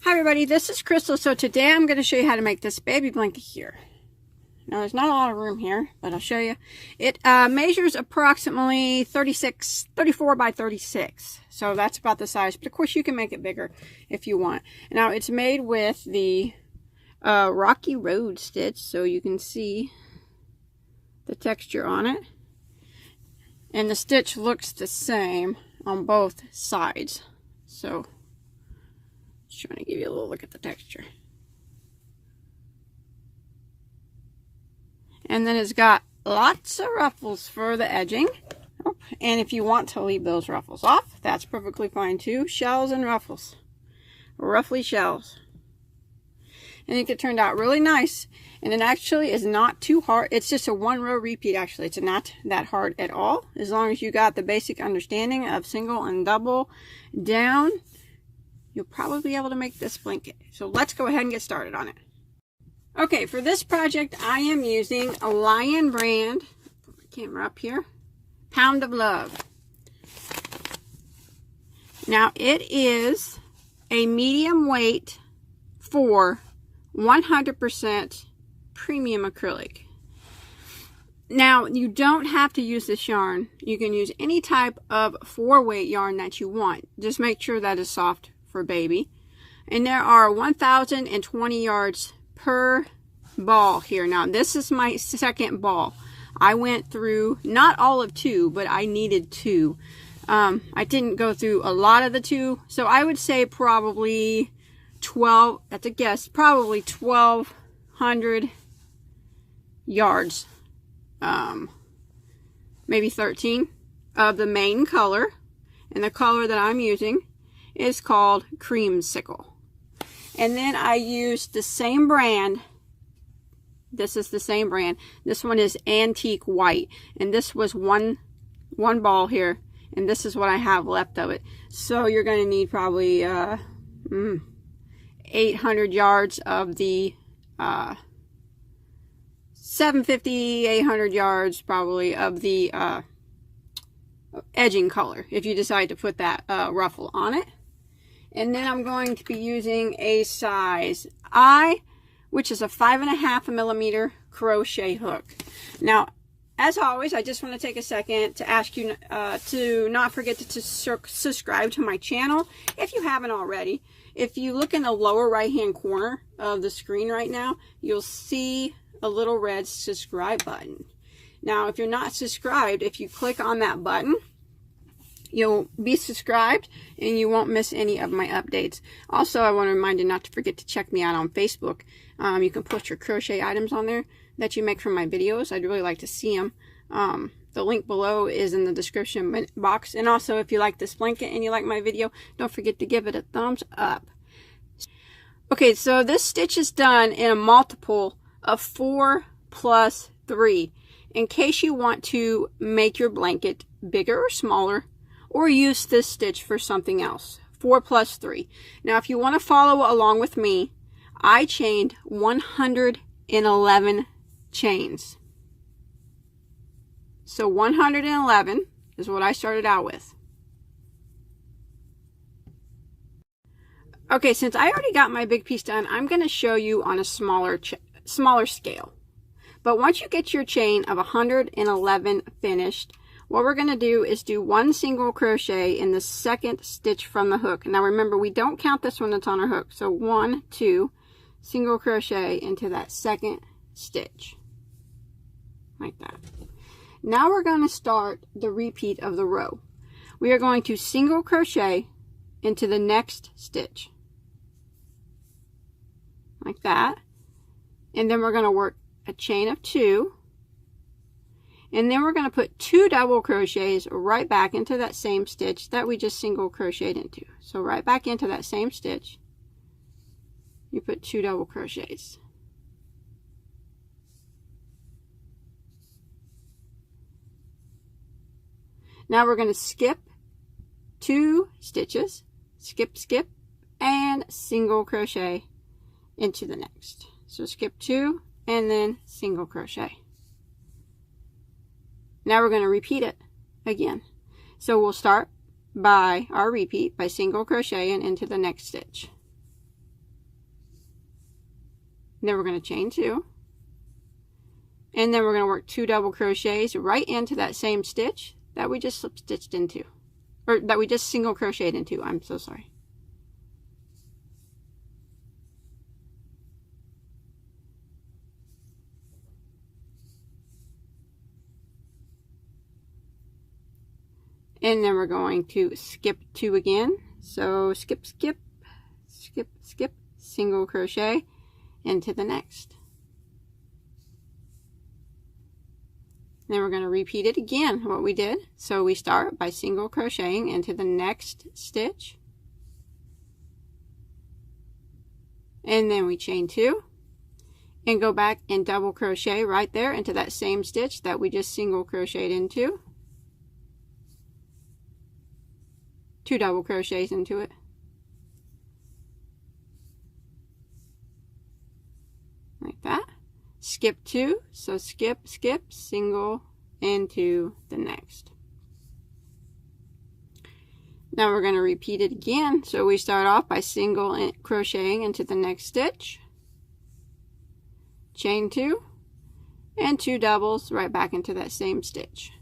Hi everybody, this is Crystal. So today I'm going to show you how to make this baby blanket here. Now there's not a lot of room here, but I'll show you. It measures approximately 34 by 36. So that's about the size, but of course you can make it bigger if you want. Now it's made with the Rocky Road stitch, so you can see the texture on it. And the stitch looks the same on both sides. So just trying to give you a little look at the texture. And then it's got lots of ruffles for the edging. Oh, and if you want to leave those ruffles off, that's perfectly fine too. Shells and ruffles. Ruffly shells. And I think it turned out really nice. And it actually is not too hard. It's just a one row repeat actually. It's not that hard at all. As long as you got the basic understanding of single and double down, you'll probably be able to make this blanket. So let's go ahead and get started on it. Okay, for this project I am using a Lion brand, put my camera up here, Pound of Love. Now it is a medium weight for 100% premium acrylic. Now you don't have to use this yarn. You can use any type of 4-weight yarn that you want. Just make sure that is soft for baby. And there are 1,020 yards per ball here. Now this is my second ball. I went through not all of 2, but I needed 2. I didn't go through a lot of the 2, so I would say probably 12, that's a guess, probably 1,200 yards, maybe 13 of the main color. And the color that I'm using is called Creamsicle. And then I used the same brand. This is the same brand. This one is Antique White, and this was one ball here, and this is what I have left of it. So you're going to need probably 800 yards of the 750, 800 yards probably of the edging color if you decide to put that ruffle on it. And then I'm going to be using a size I, which is a 5.5 millimeter crochet hook. Now, as always, I just want to take a second to ask you to not forget to subscribe to my channel if you haven't already. If you look in the lower right hand corner of the screen right now, you'll see a little red subscribe button. Now, if you're not subscribed, if you click on that button, you'll be subscribed and you won't miss any of my updates. Also, I want to remind you not to forget to check me out on Facebook. You can put your crochet items on there that you make from my videos. I'd really like to see them. The link below is in the description box. And also, if you like this blanket and you like my video, don't forget to give it a thumbs up. Okay, so this stitch is done in a multiple of 4 plus 3. In case you want to make your blanket bigger or smaller, or use this stitch for something else. 4 plus 3. Now if you want to follow along with me, I chained 111 chains. So 111 is what I started out with. Okay, since I already got my big piece done, I'm going to show you on a smaller scale. But once you get your chain of 111 finished, what we're going to do is do 1 single crochet in the second stitch from the hook. Now remember, we don't count this one that's on our hook. So 1, 2, single crochet into that second stitch. Like that. Now we're going to start the repeat of the row. We are going to single crochet into the next stitch. Like that. And then we're going to work a chain of 2. And then we're going to put 2 double crochets right back into that same stitch that we just single crocheted into. So right back into that same stitch, you put 2 double crochets. Now we're going to skip 2 stitches, skip, skip, and single crochet into the next. So skip 2 and then single crochet. Now we're going to repeat it again. So we'll start by our repeat by single crocheting into the next stitch. then we're going to chain 2, and then we're going to work 2 double crochets right into that same stitch that we just slip stitched into, or that we just single crocheted into. I'm so sorry. And then we're going to skip 2 again. So skip, skip, skip, skip, single crochet into the next. Then we're going to repeat it again, what we did. So we start by single crocheting into the next stitch. And then we chain 2 and go back and double crochet right there into that same stitch that we just single crocheted into. 2 double crochets into it. Like that. Skip 2, so skip, skip, single into the next. Now we're going to repeat it again. So we start off by single crocheting into the next stitch, chain 2, and 2 doubles right back into that same stitch.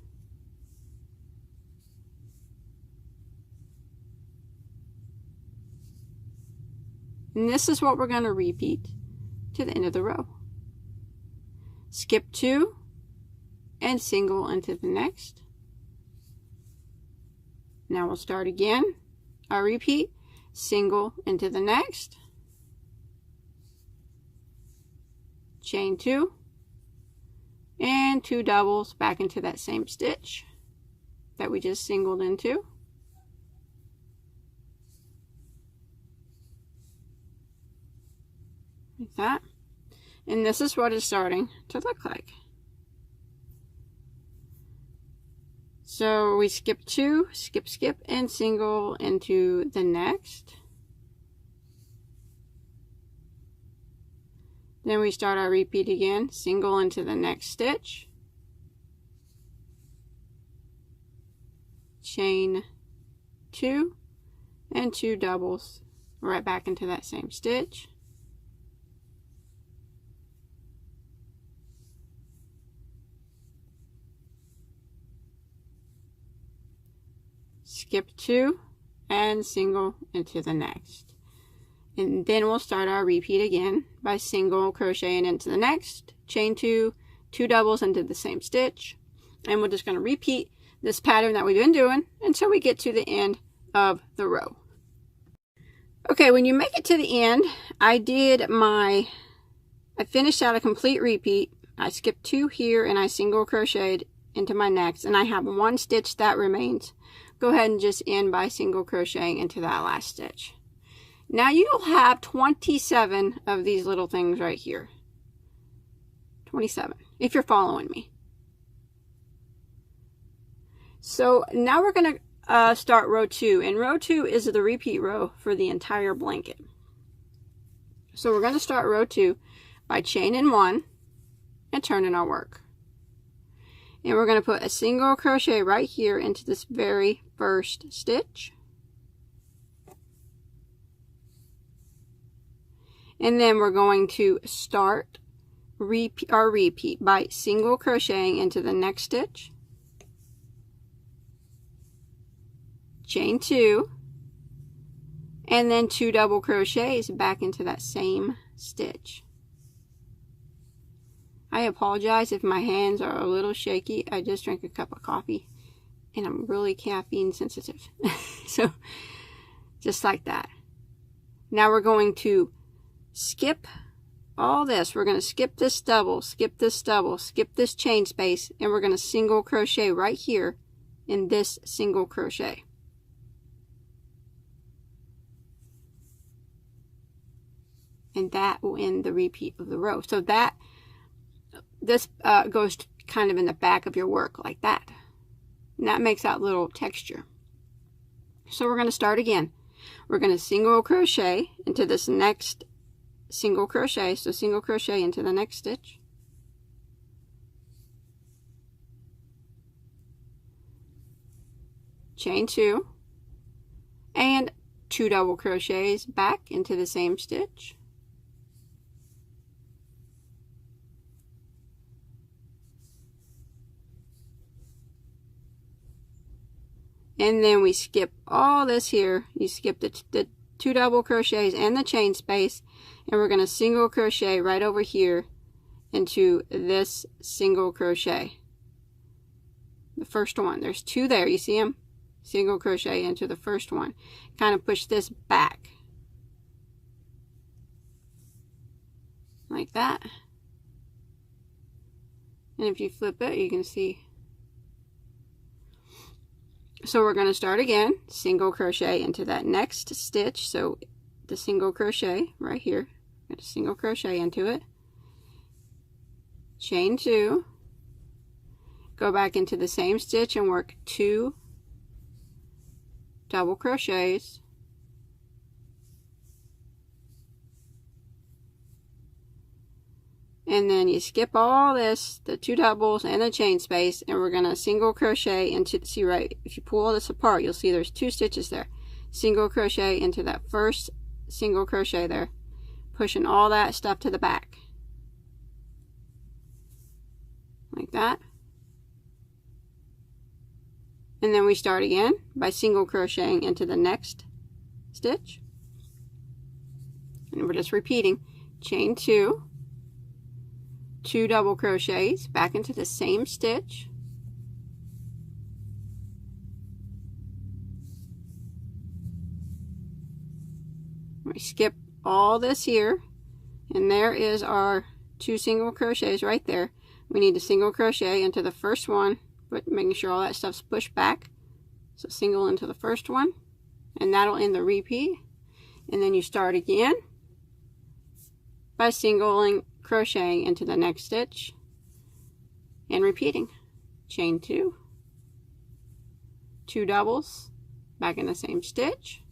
And this is what we're going to repeat to the end of the row. Skip 2 and single into the next. Now we'll start again. I'll repeat, single into the next, chain 2, and 2 doubles back into that same stitch that we just singled into. Like that. And this is what it's starting to look like. So we skip 2, skip, skip, and single into the next. Then we start our repeat again, single into the next stitch, chain 2, and 2 doubles right back into that same stitch. Skip 2 and single into the next. And then we'll start our repeat again by single crocheting into the next, chain 2, 2 doubles into the same stitch, and we're just going to repeat this pattern that we've been doing until we get to the end of the row. Okay, when you make it to the end, I finished out a complete repeat. I skipped 2 here and I single crocheted into my next, and I have 1 stitch that remains. Go ahead and just end by single crocheting into that last stitch. Now you'll have 27 of these little things right here. 27, if you're following me. So now we're going to start row 2, and row 2 is the repeat row for the entire blanket. So we're going to start row 2 by chaining 1 and turning our work. And we're going to put a single crochet right here into this very first stitch. And then we're going to start our repeat by single crocheting into the next stitch, chain 2, and then 2 double crochets back into that same stitch. I apologize if my hands are a little shaky. I just drank a cup of coffee and I'm really caffeine sensitive. So just like that. Now we're going to skip all this. We're going to skip this double, skip this double, skip this chain space, and we're going to single crochet right here in this single crochet. And that will end the repeat of the row. So this goes kind of in the back of your work like that. And that makes that little texture. So we're going to start again. We're going to single crochet into this next single crochet. So single crochet into the next stitch. Chain 2. And 2 double crochets back into the same stitch. and then we skip all this here. You skip the 2 double crochets and the chain space, and we're going to single crochet right over here into this single crochet, the first one. There's 2 there, you see them? Single crochet into the first one. Kind of push this back like that, and if you flip it, you can see. So we're going to start again, single crochet into that next stitch. So the single crochet right here, got a single crochet into it, chain 2, go back into the same stitch and work 2 double crochets, and then you skip all this, the 2 doubles and the chain space, and we're going to single crochet into, see, right, if you pull this apart, you'll see there's 2 stitches there. Single crochet into that first single crochet there, pushing all that stuff to the back like that. And then we start again by single crocheting into the next stitch, and we're just repeating, chain 2, 2 double crochets back into the same stitch, we skip all this here, and there is our 2 single crochets right there. We need to single crochet into the first one, but making sure all that stuff's pushed back. So single into the first one, and that'll end the repeat. And then you start again by singling crocheting into the next stitch and repeating, chain 2, 2 doubles back in the same stitch,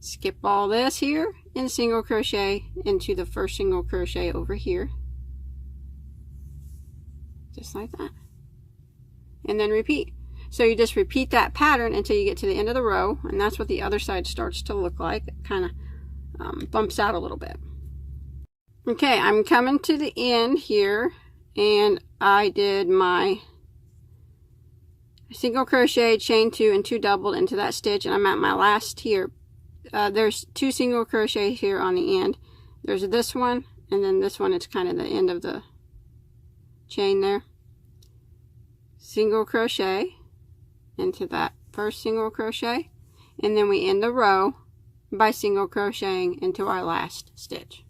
skip all this here and single crochet into the first single crochet over here, just like that, and then repeat. So you just repeat that pattern until you get to the end of the row, and that's what the other side starts to look like. It kind of bumps out a little bit. Okay, I'm coming to the end here, and I did my single crochet, chain 2, and 2 doubled into that stitch, and I'm at my last here. There's 2 single crochets here on the end. There's this one, and then this one, it's kind of the end of the chain there. Single crochet into that first single crochet, and then we end the row by single crocheting into our last stitch.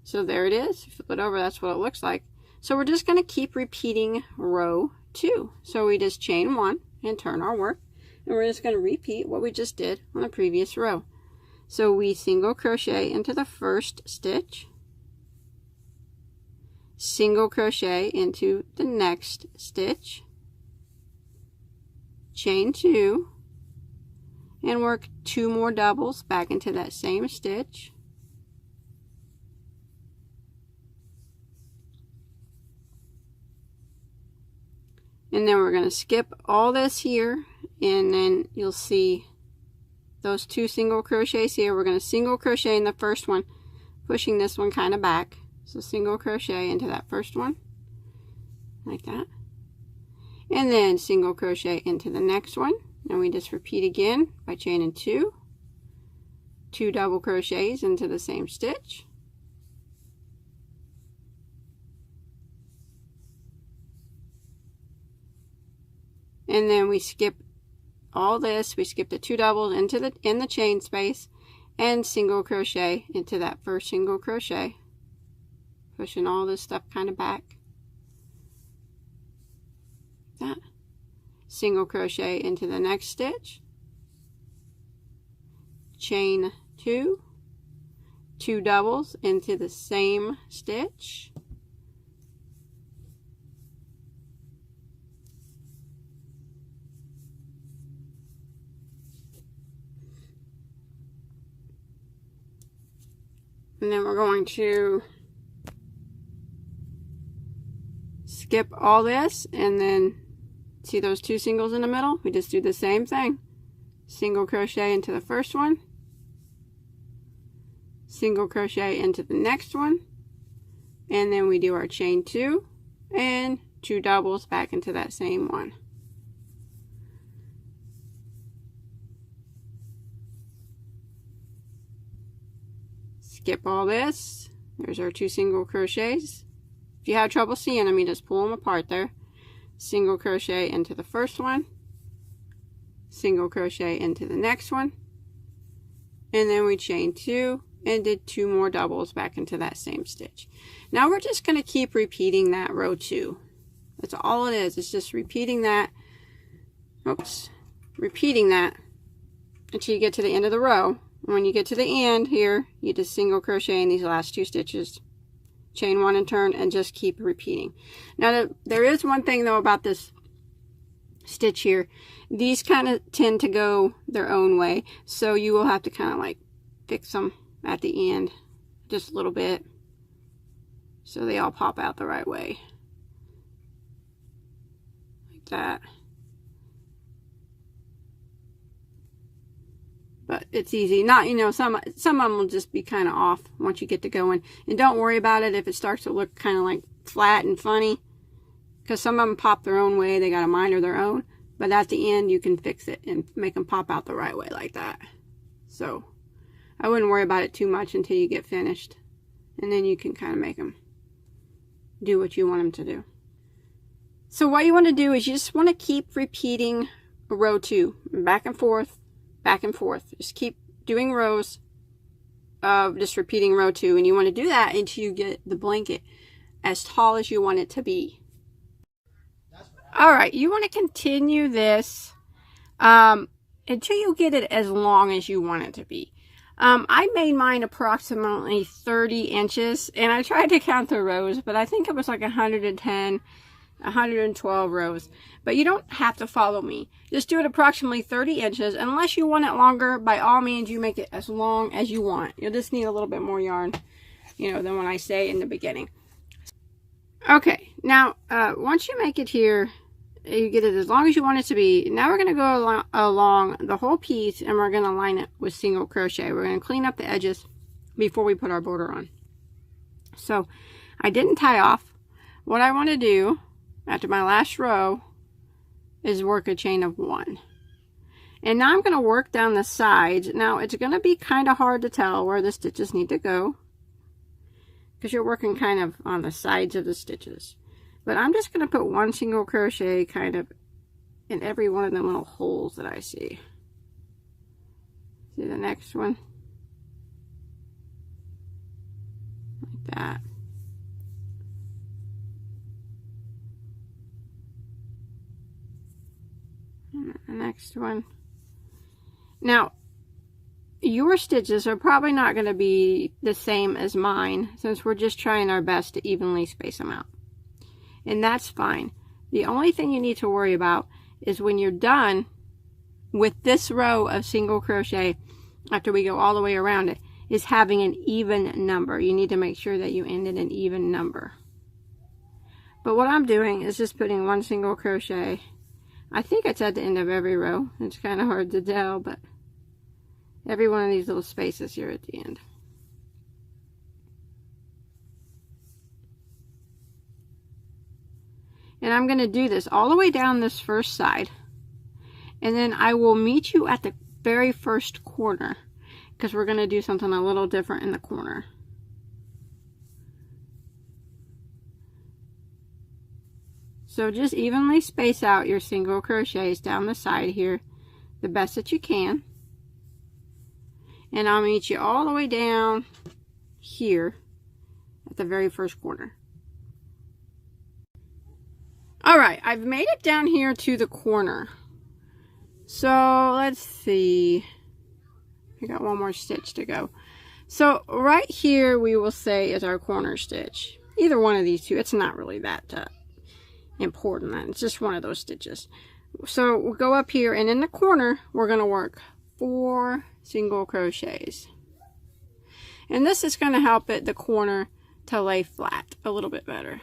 So there it is. Flip it over, that's what it looks like. So we're just going to keep repeating row 2. So we just chain 1 and turn our work, and we're just going to repeat what we just did on the previous row. So we single crochet into the first stitch, single crochet into the next stitch, chain 2, and work 2 more doubles back into that same stitch, and then we're going to skip all this here, and then you'll see those 2 single crochets here. We're going to single crochet in the first one, pushing this one kind of back. So single crochet into that first one like that, and then single crochet into the next one, and we just repeat again by chaining 2, 2 double crochets into the same stitch, and then we skip all this. We skip the 2 doubles into the chain space and single crochet into that first single crochet, pushing all this stuff kind of back. That. Single crochet into the next stitch, chain 2, 2 doubles into the same stitch, and then we're going to skip all this, and then see those 2 singles in the middle? We just do the same thing. Single crochet into the first one, single crochet into the next one, and then we do our chain 2 and 2 doubles back into that same one. Skip all this. There's our 2 single crochets. If you have trouble seeing them, you just pull them apart there. Single crochet into the first one, single crochet into the next one, and then we chain 2 and did 2 more doubles back into that same stitch. Now we're just going to keep repeating that row 2. That's all it is. It's just repeating that. Oops. Repeating that until you get to the end of the row. When you get to the end here, you just single crochet in these last 2 stitches, chain 1 and turn, and just keep repeating. Now there is one thing though about this stitch here. These kind of tend to go their own way, so you will have to kind of like fix them at the end just a little bit so they all pop out the right way, like that. But it's easy. Not, you know, some of them will just be kind of off once you get to going. And don't worry about it if it starts to look kind of like flat and funny, because some of them pop their own way. They got a mind of their own. But at the end, you can fix it and make them pop out the right way like that. So I wouldn't worry about it too much until you get finished. And then you can kind of make them do what you want them to do. So what you want to do is you just want to keep repeating row 2, back and forth. Back and forth. Just keep doing rows of just repeating row 2, and you want to do that until you get the blanket as tall as you want it to be. Alright, you want to continue this until you get it as long as you want it to be. I made mine approximately 30 inches, and I tried to count the rows, but I think it was like 110, 112 rows. But you don't have to follow me. Just do it approximately 30 inches. Unless you want it longer, by all means, you make it as long as you want. You'll just need a little bit more yarn, you know, than when I say in the beginning. Okay, now, once you make it here, you get it as long as you want it to be. Now we're going to go along the whole piece, and we're going to line it with single crochet. We're going to clean up the edges before we put our border on. So, I didn't tie off. What I want to do after my last row is work a chain of 1. And now I'm going to work down the sides. Now it's going to be kind of hard to tell where the stitches need to go, because you're working kind of on the sides of the stitches. But I'm just going to put 1 single crochet kind of in every one of the little holes that I see. See the next one? Like that. The next one. Now, your stitches are probably not going to be the same as mine, since we're just trying our best to evenly space them out. And that's fine. The only thing you need to worry about is when you're done with this row of single crochet, after we go all the way around it, is having an even number. You need to make sure that you end in an even number. But what I'm doing is just putting 1 single crochet. I think it's at the end of every row. It's kind of hard to tell, but every one of these little spaces here at the end. And I'm going to do this all the way down this first side. And then I will meet you at the very first corner, because we're going to do something a little different in the corner. So just evenly space out your single crochets down the side here the best that you can. And I'll meet you all the way down here at the very first corner. Alright, I've made it down here to the corner. So let's see. I got 1 more stitch to go. So right here we will say is our corner stitch. Either one of these 2. It's not really that important. It's just one of those stitches. So we'll go up here, and in the corner we're going to work 4 single crochets. And this is going to help the corner to lay flat a little bit better.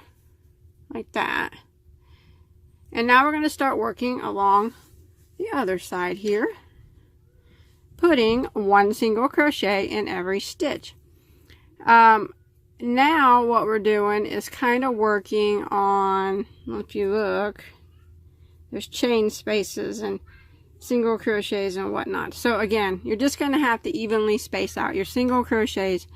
Like that. And now we're going to start working along the other side here, putting 1 single crochet in every stitch. now what we're doing is kind of working on, if you look, there's chain spaces and single crochets and whatnot. So again, you're just going to have to evenly space out your single crochets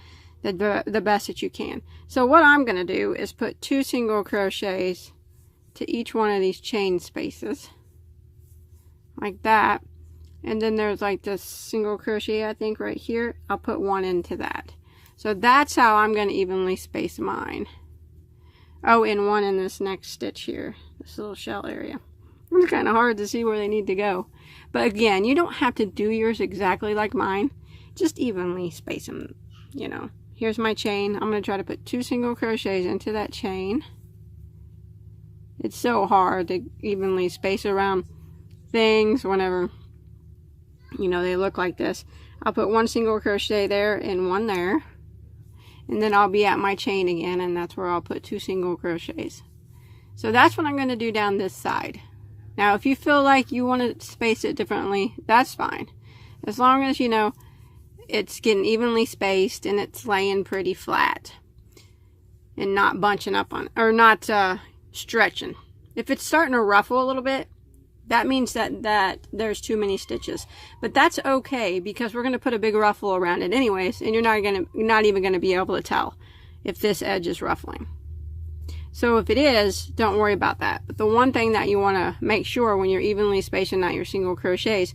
the best that you can. So what I'm going to do is put 2 single crochets to each one of these chain spaces, like that. And then there's like this single crochet, I think, right here. I'll put 1 into that. So that's how I'm going to evenly space mine. Oh, and 1 in this next stitch here, this little shell area. It's kind of hard to see where they need to go. But again, you don't have to do yours exactly like mine. Just evenly space them, you know. Here's my chain. I'm going to try to put 2 single crochets into that chain. It's so hard to evenly space around things whenever, you know, they look like this. I'll put 1 single crochet there and 1 there. And then I'll be at my chain again, and that's where I'll put 2 single crochets. So that's what I'm going to do down this side. Now, if you feel like you want to space it differently, that's fine. As long as, you know, it's getting evenly spaced and it's laying pretty flat and not bunching up on, or not stretching. If it's starting to ruffle a little bit, that means that there's too many stitches. But that's okay, because we're going to put a big ruffle around it anyways, and you're not even going to be able to tell if this edge is ruffling. So if it is, don't worry about that. But the one thing that you want to make sure when you're evenly spacing out your single crochets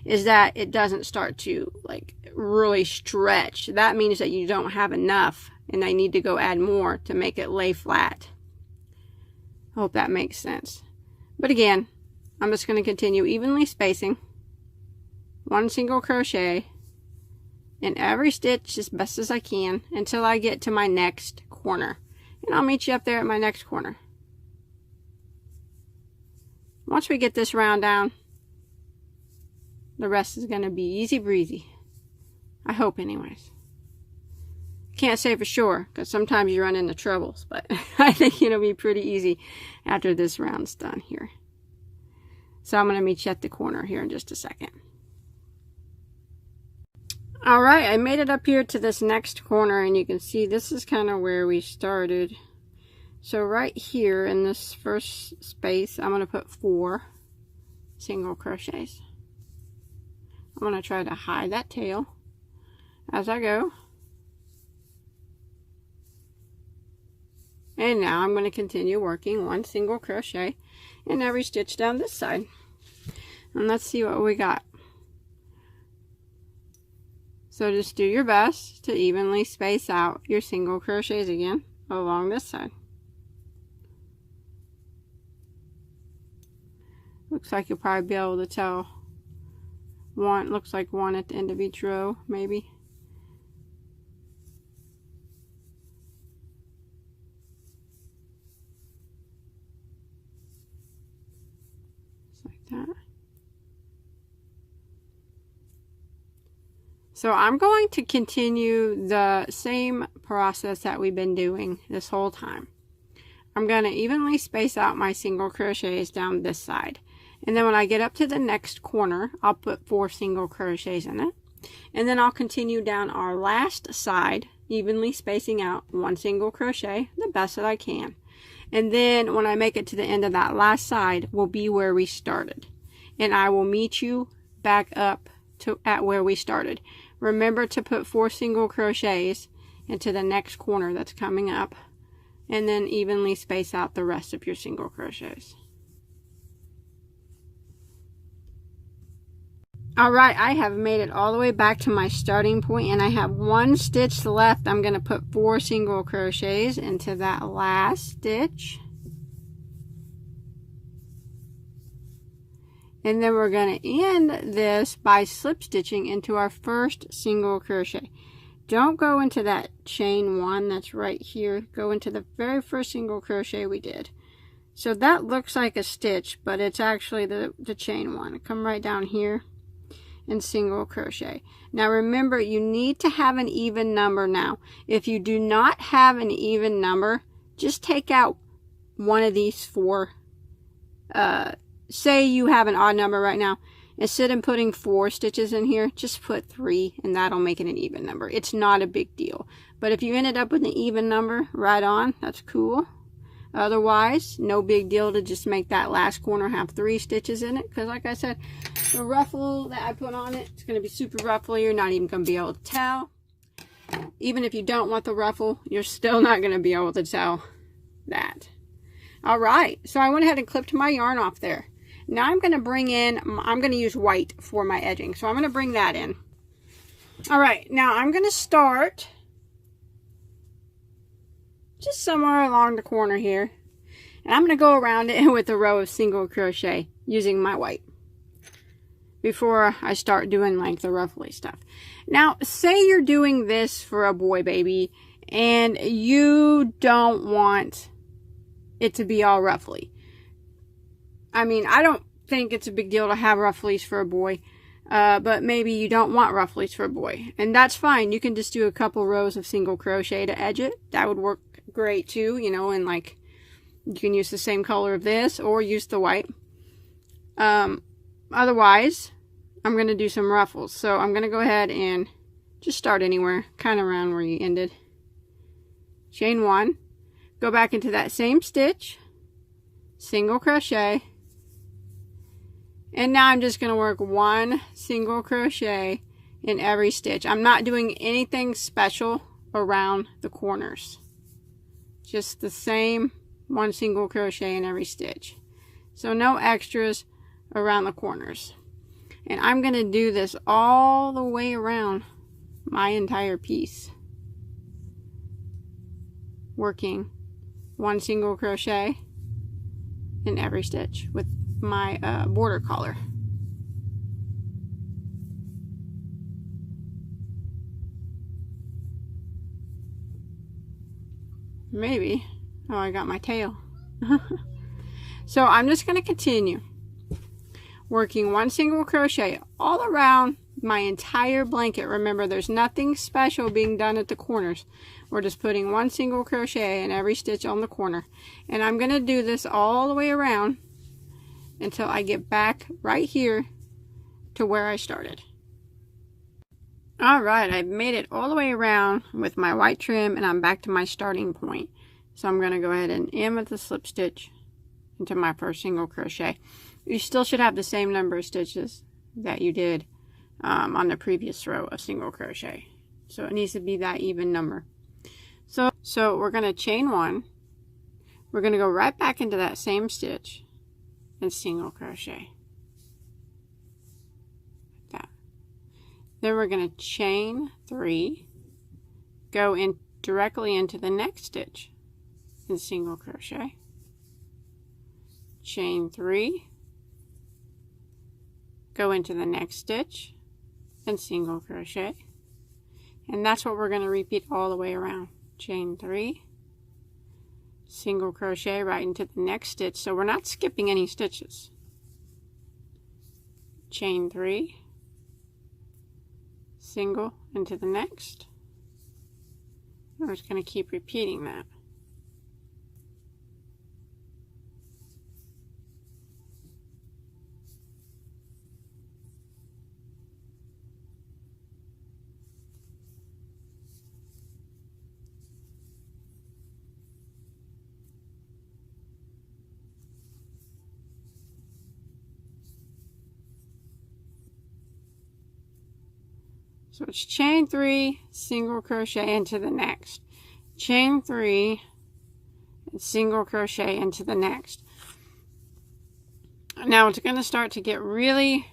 is that it doesn't start to like really stretch. That means that you don't have enough and I need to go add more to make it lay flat. I hope that makes sense. But again, I'm just going to continue evenly spacing 1 single crochet in every stitch as best as I can until I get to my next corner. And I'll meet you up there at my next corner. Once we get this round down, the rest is going to be easy breezy. I hope anyways. Can't say for sure, because sometimes you run into troubles, but I think it'll be pretty easy after this round's done here. So I'm going to meet you at the corner here in just a second. Alright, I made it up here to this next corner, and you can see this is kind of where we started. So right here in this first space, I'm going to put 4 single crochets. I'm going to try to hide that tail as I go. And now I'm going to continue working 1 single crochet in every stitch down this side. And let's see what we got. So just do your best to evenly space out your single crochets again along this side. Looks like you'll probably be able to tell one, looks like 1 at the end of each row, maybe. Just like that. So I'm going to continue the same process that we've been doing this whole time. I'm going to evenly space out my single crochets down this side. And then when I get up to the next corner, I'll put 4 single crochets in it. And then I'll continue down our last side, evenly spacing out 1 single crochet, the best that I can. And then when I make it to the end of that last side, will be where we started. And I will meet you back up at where we started. Remember to put 4 single crochets into the next corner that's coming up, and then evenly space out the rest of your single crochets. Alright, I have made it all the way back to my starting point, and I have 1 stitch left. I'm going to put 4 single crochets into that last stitch. And then we're going to end this by slip stitching into our first single crochet. Don't go into that chain 1 that's right here. Go into the very first single crochet we did. So that looks like a stitch, but it's actually the chain 1. Come right down here and single crochet. Now remember, you need to have an even number now. If you do not have an even number, just take out one of these 4. Say you have an odd number right now instead of putting 4 stitches in here, just put 3 and that'll make it an even number. It's not a big deal. But if you ended up with an even number, right on, that's cool. Otherwise, no big deal to just make that last corner have 3 stitches in it. Because like I said, the ruffle that I put on it, it's going to be super ruffly. You're not even going to be able to tell. Even if you don't want the ruffle, you're still not going to be able to tell that. Alright, so I went ahead and clipped my yarn off there. Now I'm going to bring in, I'm going to use white for my edging. So I'm going to bring that in. Alright, now I'm going to start just somewhere along the corner here. And I'm going to go around it with a row of single crochet using my white before I start doing like the ruffly stuff. Now, say you're doing this for a boy baby and you don't want it to be all ruffly. I mean, I don't think it's a big deal to have rufflies for a boy, but maybe you don't want rufflies for a boy, and that's fine. You can just do a couple rows of single crochet to edge it. That would work great too, you know, and like you can use the same color of this or use the white. Otherwise, I'm going to do some ruffles. So I'm going to go ahead and just start anywhere, kind of around where you ended. Chain 1, go back into that same stitch, single crochet, and now I'm just going to work 1 single crochet in every stitch. I'm not doing anything special around the corners. Just the same 1 single crochet in every stitch. So no extras around the corners. And I'm going to do this all the way around my entire piece. Working 1 single crochet in every stitch with my border collar. Maybe. Oh, I got my tail. So I'm just going to continue working 1 single crochet all around my entire blanket. Remember, there's nothing special being done at the corners. We're just putting 1 single crochet in every stitch on the corner. And I'm going to do this all the way around until I get back right here to where I started. Alright, I've made it all the way around with my white trim and I'm back to my starting point. So I'm going to go ahead and end with the slip stitch into my first single crochet. You still should have the same number of stitches that you did on the previous row of single crochet. So it needs to be that even number. So we're going to chain 1. We're going to go right back into that same stitch and single crochet. Like that. Then we're going to chain 3, go in directly into the next stitch and single crochet. Chain 3, go into the next stitch and single crochet. And that's what we're going to repeat all the way around. Chain 3, single crochet right into the next stitch, so we're not skipping any stitches. Chain 3, single into the next. We're just going to keep repeating that. So it's chain 3, single crochet into the next. Chain 3, and single crochet into the next. Now it's going to start to get really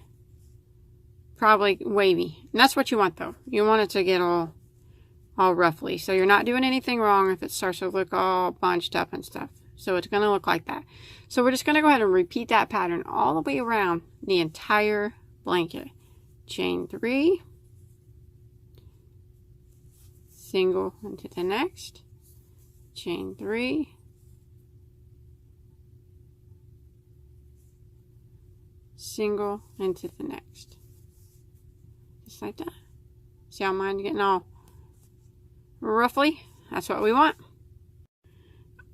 probably wavy. And that's what you want though. You want it to get all roughly. So you're not doing anything wrong if it starts to look all bunched up and stuff. So it's going to look like that. So we're just going to go ahead and repeat that pattern all the way around the entire blanket. Chain 3. Single into the next, chain 3, single into the next, just like that. See how mine's getting all roughly? That's what we want.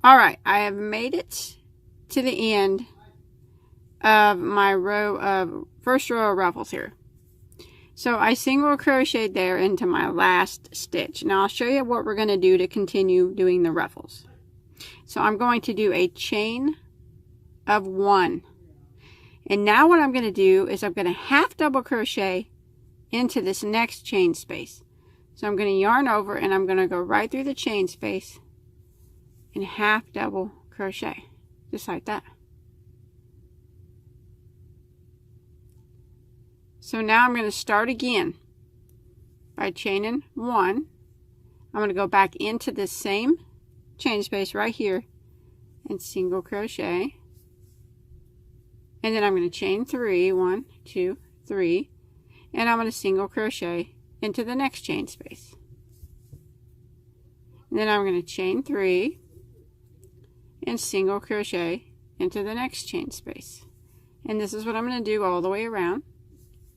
Alright, I have made it to the end of my row of first row of ruffles here. So I single crocheted there into my last stitch. Now I'll show you what we're going to do to continue doing the ruffles. So I'm going to do a chain of 1. And now what I'm going to do is I'm going to half double crochet into this next chain space. So I'm going to yarn over and I'm going to go right through the chain space and half double crochet, just like that. So now I'm going to start again by chaining 1. I'm going to go back into this same chain space right here and single crochet. And then I'm going to chain 3, 1, 2, 3, and I'm going to single crochet into the next chain space. And then I'm going to chain 3 and single crochet into the next chain space. And this is what I'm going to do all the way around.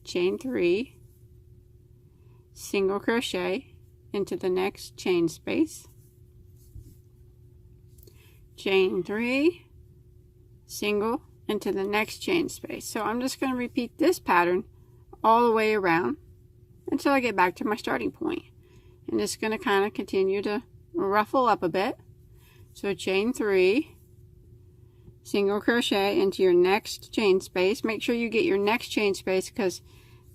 Chain 3, single crochet into the next chain space, chain 3, single into the next chain space. So I'm just going to repeat this pattern all the way around until I get back to my starting point. And it's going to kind of continue to ruffle up a bit. So chain 3, single crochet into your next chain space. Make sure you get your next chain space because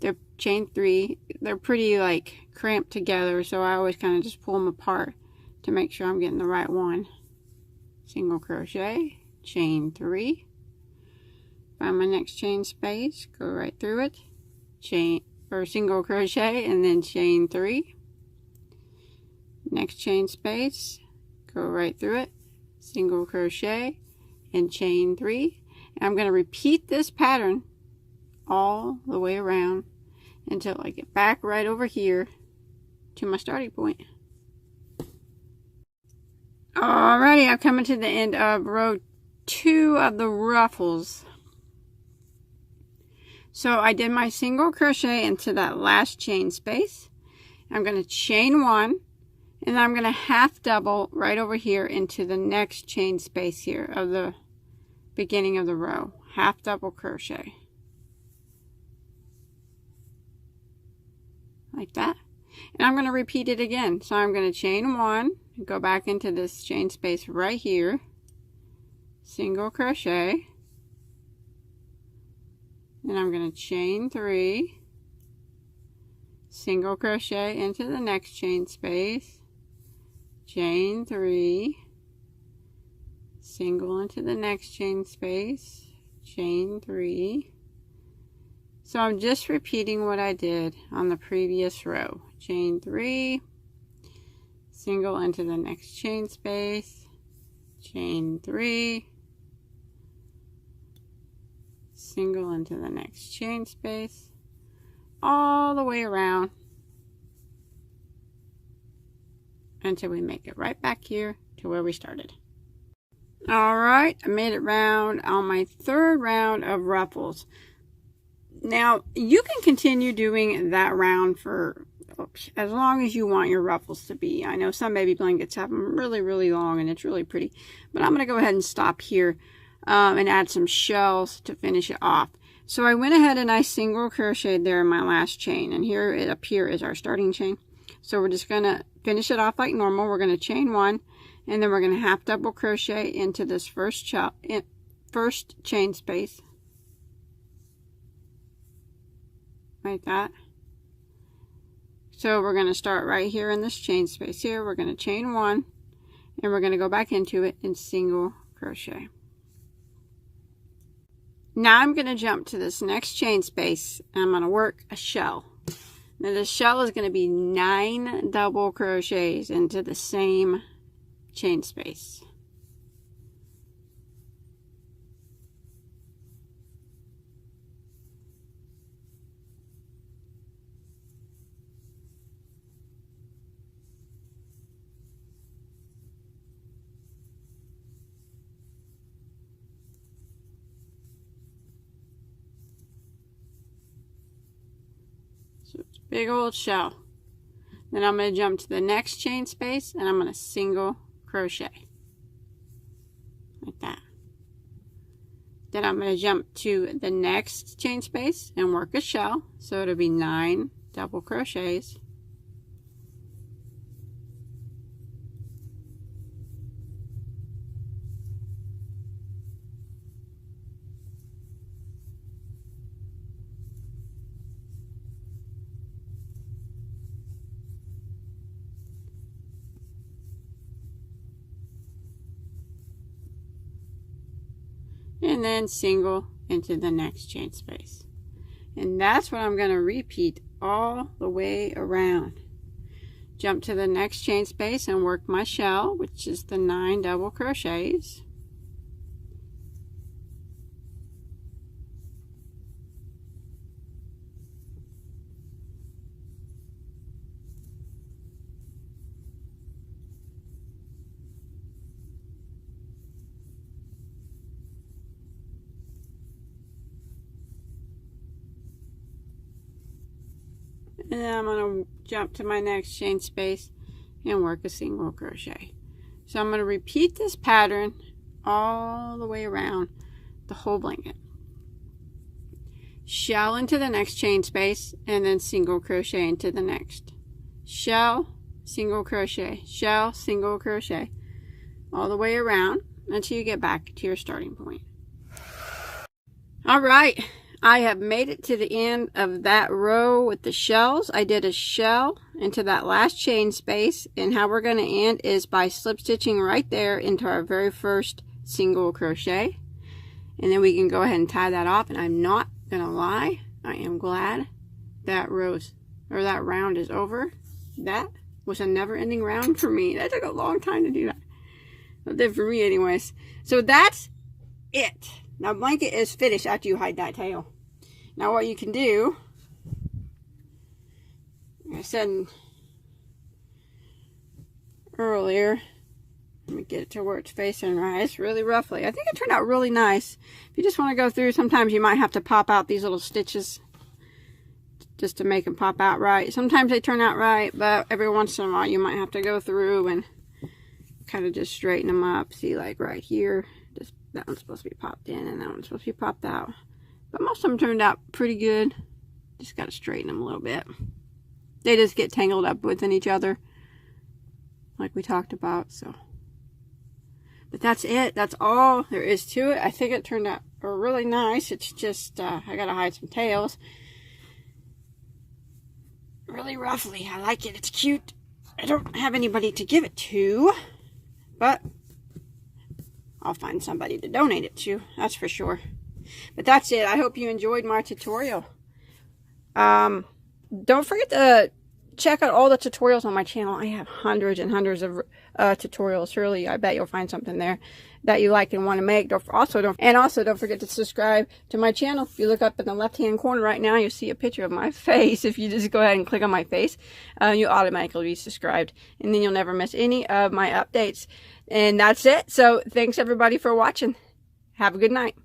they're chain 3, they're pretty like cramped together, so I always kind of just pull them apart to make sure I'm getting the right one. Single crochet, chain 3, find my next chain space, go right through it, chain or single crochet, and then chain 3, next chain space, go right through it, single crochet and chain 3. And I'm going to repeat this pattern all the way around until I get back right over here to my starting point. Alrighty, I'm coming to the end of row 2 of the ruffles. So I did my single crochet into that last chain space. I'm going to chain 1 and I'm going to half double right over here into the next chain space here of the beginning of the row. Half double crochet. Like that. And I'm going to repeat it again. So I'm going to chain 1, go back into this chain space right here, single crochet, then I'm going to chain 3, single crochet into the next chain space, chain 3, single into the next chain space, chain 3. So I'm just repeating what I did on the previous row. Chain 3, single into the next chain space, chain 3, single into the next chain space, all the way around until we make it right back here to where we started. Alright, I made it round on my 3rd round of ruffles. Now, you can continue doing that round for as long as you want your ruffles to be. I know some baby blankets have them really, really long and it's really pretty. But I'm going to go ahead and stop here and add some shells to finish it off. So I went ahead and I single crocheted there in my last chain. And here, up here is our starting chain. So we're just going to finish it off like normal. We're going to chain 1 and then we're going to half double crochet into this first chain space. Like that. So we're going to start right here in this chain space here. We're going to chain 1 and we're going to go back into it and single crochet. Now I'm going to jump to this next chain space and I'm going to work a shell. Now the shell is going to be 9 double crochets into the same chain space. So it's a big old shell. Then I'm going to jump to the next chain space and I'm going to single crochet. Like that. Then I'm going to jump to the next chain space and work a shell. So it'll be 9 double crochets. And then single into the next chain space. And that's what I'm going to repeat all the way around. Jump to the next chain space and work my shell, which is the 9 double crochets. And then I'm going to jump to my next chain space and work a single crochet. So I'm going to repeat this pattern all the way around the whole blanket. Shell into the next chain space and then single crochet into the next. Shell, single crochet, shell, single crochet, all the way around until you get back to your starting point. All right. I have made it to the end of that row with the shells. I did a shell into that last chain space, and how we're going to end is by slip stitching right there into our very first single crochet. And then we can go ahead and tie that off, and I'm not going to lie, I am glad that round is over. That was a never-ending round for me. That took a long time to do that. It did for me anyways. So that's it. Now, blanket is finished after you hide that tail. Now, what you can do, like I said earlier, let me get it to where it's facing right. It's really roughly. I think it turned out really nice. If you just want to go through, sometimes you might have to pop out these little stitches just to make them pop out right. Sometimes they turn out right, but every once in a while you might have to go through and kind of just straighten them up. See, like right here. That one's supposed to be popped in and that one's supposed to be popped out. But most of them turned out pretty good. Just got to straighten them a little bit. They just get tangled up within each other, like we talked about. So, but that's it. That's all there is to it. I think it turned out really nice. It's just, I got to hide some tails. Really roughly. I like it. It's cute. I don't have anybody to give it to, but I'll find somebody to donate it to, that's for sure. But that's it. I hope you enjoyed my tutorial. Don't forget to check out all the tutorials on my channel. I have hundreds and hundreds of tutorials. Surely, I bet you'll find something there that you like and want to make. Also, don't forget to subscribe to my channel. If you look up in the left-hand corner right now, you'll see a picture of my face. If you just go ahead and click on my face, you'll automatically be subscribed. And then you'll never miss any of my updates. And that's it. So thanks everybody for watching. Have a good night.